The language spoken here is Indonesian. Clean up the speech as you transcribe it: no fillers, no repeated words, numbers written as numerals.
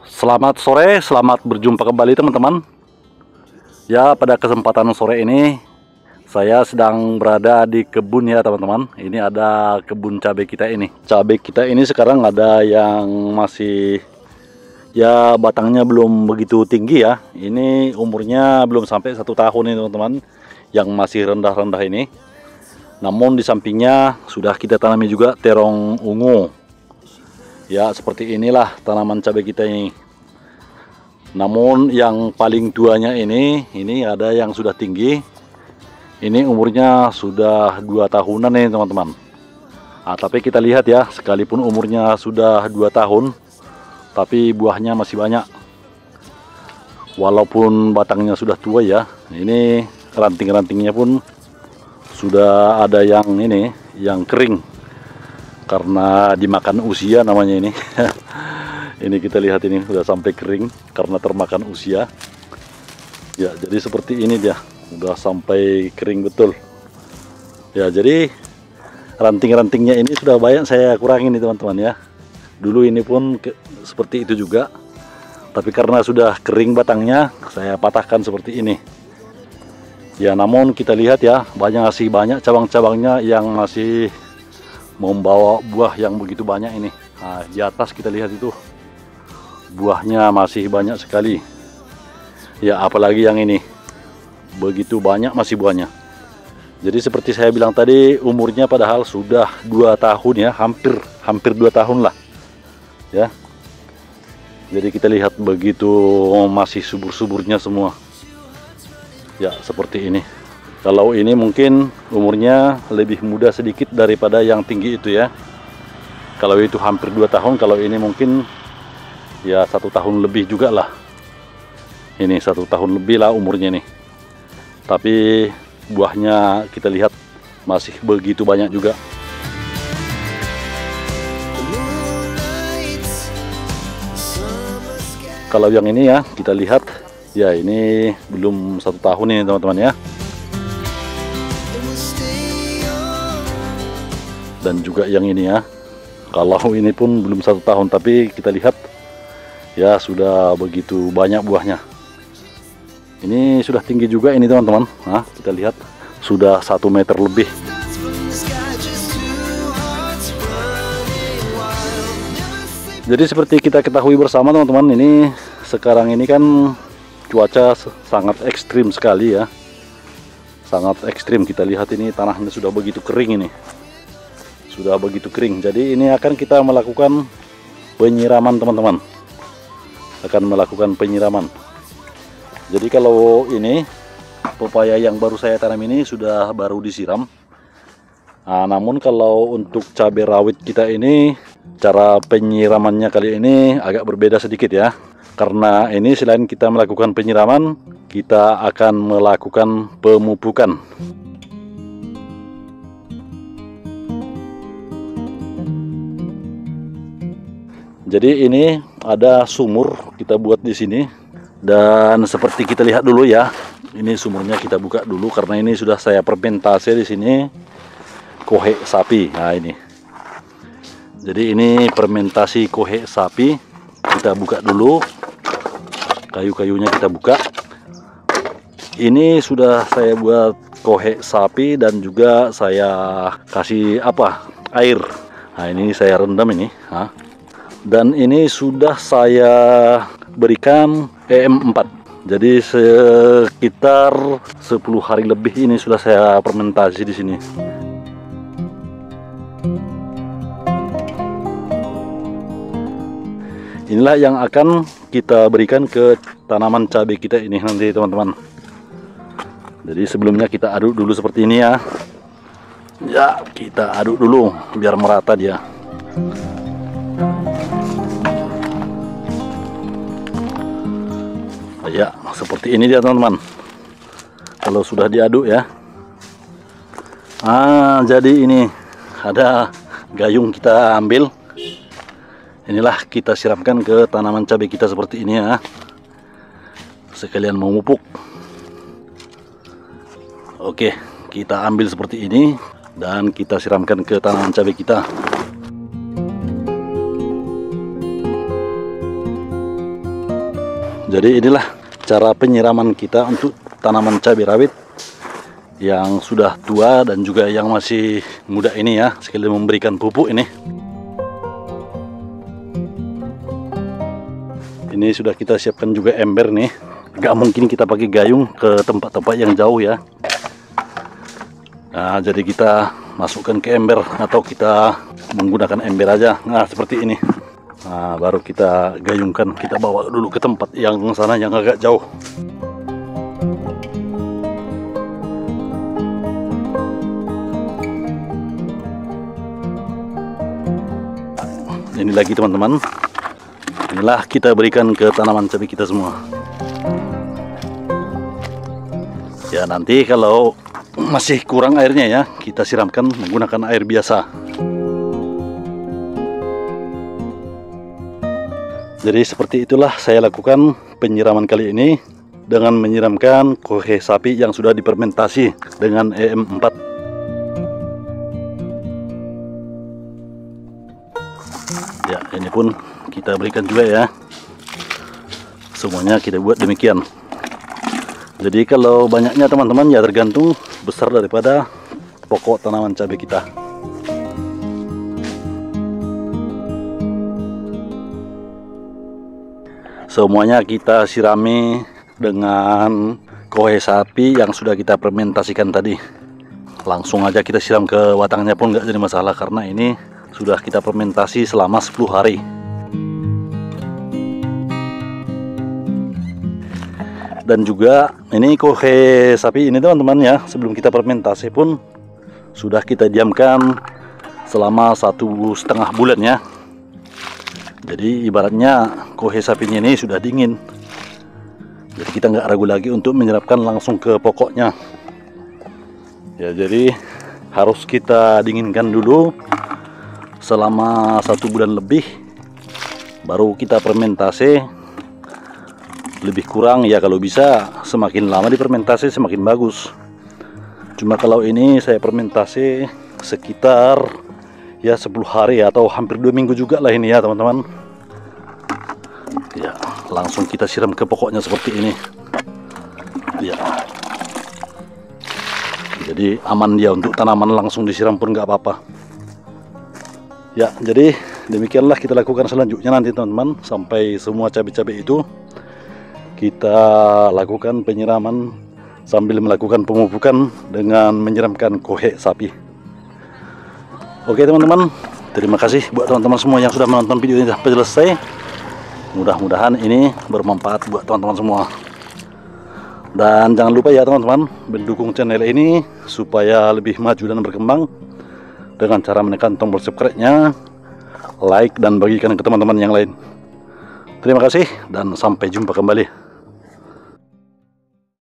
Selamat sore, selamat berjumpa kembali teman-teman. Ya, pada kesempatan sore ini saya sedang berada di kebun ya teman-teman. Ini ada kebun cabai kita ini. Cabai kita ini sekarang ada yang masih ya batangnya belum begitu tinggi ya. Ini umurnya belum sampai 1 tahun ini teman-teman. Yang masih rendah-rendah ini. Namun di sampingnya sudah kita tanami juga terong ungu. Ya, seperti inilah tanaman cabai kita ini. Namun yang paling tuanya ini ada yang sudah tinggi. Ini umurnya sudah 2 tahunan nih teman-teman. Tapi kita lihat ya, sekalipun umurnya sudah 2 tahun, tapi buahnya masih banyak. Walaupun batangnya sudah tua ya, ini ranting-rantingnya pun sudah ada yang yang kering. Karena dimakan usia namanya ini. Ini kita lihat ini sudah sampai kering karena termakan usia. Ya, jadi seperti ini dia, udah sampai kering betul. Ya, jadi ranting-rantingnya ini sudah banyak saya kurangin nih teman-teman ya. Dulu ini pun seperti itu juga. Tapi karena sudah kering batangnya, saya patahkan seperti ini. Ya, namun kita lihat ya, masih banyak cabang-cabangnya yang masih membawa buah yang begitu banyak ini. Nah, di atas kita lihat itu buahnya masih banyak sekali. Ya, apalagi yang ini begitu banyak masih buahnya. Jadi seperti saya bilang tadi, umurnya padahal sudah 2 tahun ya, hampir 2 tahun lah ya. Jadi kita lihat begitu masih subur-suburnya semua ya, seperti ini. Kalau ini mungkin umurnya lebih muda sedikit daripada yang tinggi itu ya. Kalau itu hampir 2 tahun, kalau ini mungkin ya 1 tahun lebih juga lah. Ini 1 tahun lebih lah umurnya nih. Tapi buahnya kita lihat masih begitu banyak juga. Kalau yang ini ya, kita lihat ya, ini belum 1 tahun ini teman-teman ya. Dan juga yang ini ya, kalau ini pun belum 1 tahun, tapi kita lihat ya sudah begitu banyak buahnya. Ini sudah tinggi juga ini teman-teman. Nah, kita lihat sudah 1 meter lebih. Jadi seperti kita ketahui bersama teman-teman, ini sekarang ini kan cuaca sangat ekstrim sekali ya. Sangat ekstrim. Kita lihat ini tanahnya sudah begitu kering ini. Sudah begitu kering. Jadi ini akan kita melakukan penyiraman teman-teman. Akan melakukan penyiraman. Jadi kalau ini pepaya yang baru saya tanam ini sudah baru disiram. Nah, namun kalau untuk cabai rawit kita ini, cara penyiramannya kali ini agak berbeda sedikit ya. Karena ini selain kita melakukan penyiraman, kita akan melakukan pemupukan. Jadi ini ada sumur kita buat di sini, dan seperti kita lihat dulu ya, ini sumurnya kita buka dulu karena ini sudah saya fermentasi di sini kohe sapi. Nah ini, jadi ini fermentasi kohe sapi, kita buka dulu, kayu-kayunya kita buka. Ini sudah saya buat kohe sapi dan juga saya kasih air. Nah ini saya rendam ini. Nah. Dan ini sudah saya berikan EM4. Jadi sekitar 10 hari lebih ini sudah saya fermentasi di sini. Inilah yang akan kita berikan ke tanaman cabai kita ini nanti teman-teman. Jadi sebelumnya kita aduk dulu seperti ini ya. Ya, kita aduk dulu biar merata dia. Ya, seperti ini dia teman-teman. Kalau sudah diaduk ya. Jadi ini ada gayung kita ambil. Inilah kita siramkan ke tanaman cabai kita seperti ini ya. Sekalian memupuk. Oke, kita ambil seperti ini dan kita siramkan ke tanaman cabai kita. Jadi inilah cara penyiraman kita untuk tanaman cabai rawit yang sudah tua dan juga yang masih muda ini ya, sekali memberikan pupuk ini. Ini sudah kita siapkan juga ember nih. Gak mungkin kita pakai gayung ke tempat-tempat yang jauh ya. Nah, jadi kita masukkan ke ember atau kita menggunakan ember aja. Nah, seperti ini. Nah, baru kita gayungkan, kita bawa dulu ke tempat yang sana yang agak jauh. Ini lagi teman-teman. Inilah kita berikan ke tanaman cabai kita semua. Ya, nanti kalau masih kurang airnya ya, kita siramkan menggunakan air biasa. Jadi seperti itulah saya lakukan penyiraman kali ini dengan menyiramkan kohe sapi yang sudah difermentasi dengan EM4. Ya, ini pun kita berikan juga ya. Semuanya kita buat demikian. Jadi kalau banyaknya teman-teman ya tergantung besar daripada pokok tanaman cabai kita. Semuanya kita sirami dengan kohe sapi yang sudah kita fermentasikan tadi. Langsung aja kita siram ke batangnya pun nggak jadi masalah karena ini sudah kita fermentasi selama 10 hari. Dan juga ini kohe sapi ini teman-teman ya, sebelum kita fermentasi pun sudah kita diamkan selama 1,5 bulan ya. Jadi ibaratnya kohe sapinya ini sudah dingin. Jadi kita nggak ragu lagi untuk menyerapkan langsung ke pokoknya. Ya, jadi harus kita dinginkan dulu selama 1 bulan lebih, baru kita fermentasi. Lebih kurang ya, kalau bisa semakin lama difermentasi semakin bagus. Cuma kalau ini saya fermentasi sekitar ya 10 hari atau hampir 2 minggu juga lah ini ya teman-teman. Ya, langsung kita siram ke pokoknya seperti ini. Ya, jadi aman dia untuk tanaman, langsung disiram pun nggak apa-apa. Ya, jadi demikianlah kita lakukan selanjutnya nanti teman-teman, sampai semua cabai-cabai itu kita lakukan penyiraman sambil melakukan pemupukan dengan menyiramkan kohe sapi. Oke teman-teman, terima kasih buat teman-teman semua yang sudah menonton video ini sampai selesai. Mudah-mudahan ini bermanfaat buat teman-teman semua. Dan jangan lupa ya teman-teman, mendukung channel ini supaya lebih maju dan berkembang dengan cara menekan tombol subscribe-nya, like, dan bagikan ke teman-teman yang lain. Terima kasih dan sampai jumpa kembali.